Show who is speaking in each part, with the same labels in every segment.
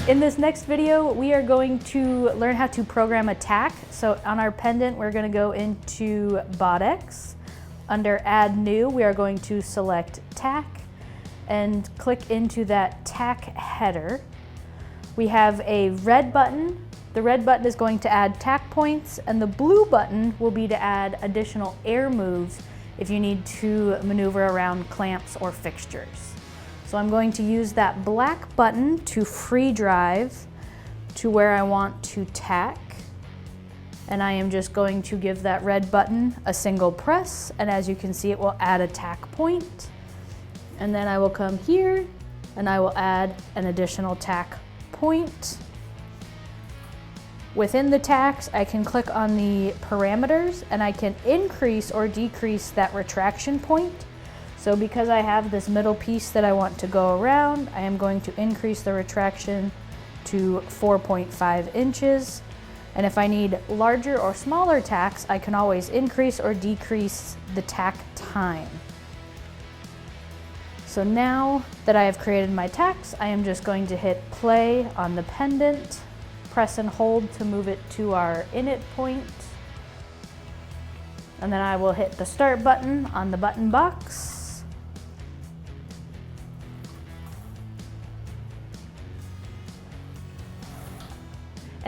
Speaker 1: In this next video, we are going to learn how to program a tack. So on our pendant, we're going to go into BotX. Under Add New, we are going to select Tack and click into that tack header. We have a red button. The red button is going to add tack points, and the blue button will be to add additional air moves if you need to maneuver around clamps or fixtures. So I'm going to use that black button to free drive to where I want to tack. And I am just going to give that red button a single press, and as you can see, it will add a tack point. And then I will come here and I will add an additional tack point. Within the tacks, I can click on the parameters and I can increase or decrease that retraction point. So because I have this middle piece that I want to go around, I am going to increase the retraction to 4.5 inches. And if I need larger or smaller tacks, I can always increase or decrease the tack time. So now that I have created my tacks, I am just going to hit play on the pendant, press and hold to move it to our init point. And then I will hit the start button on the button box.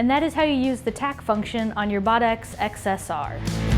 Speaker 1: And that is how you use the tack function on your BotX XSR.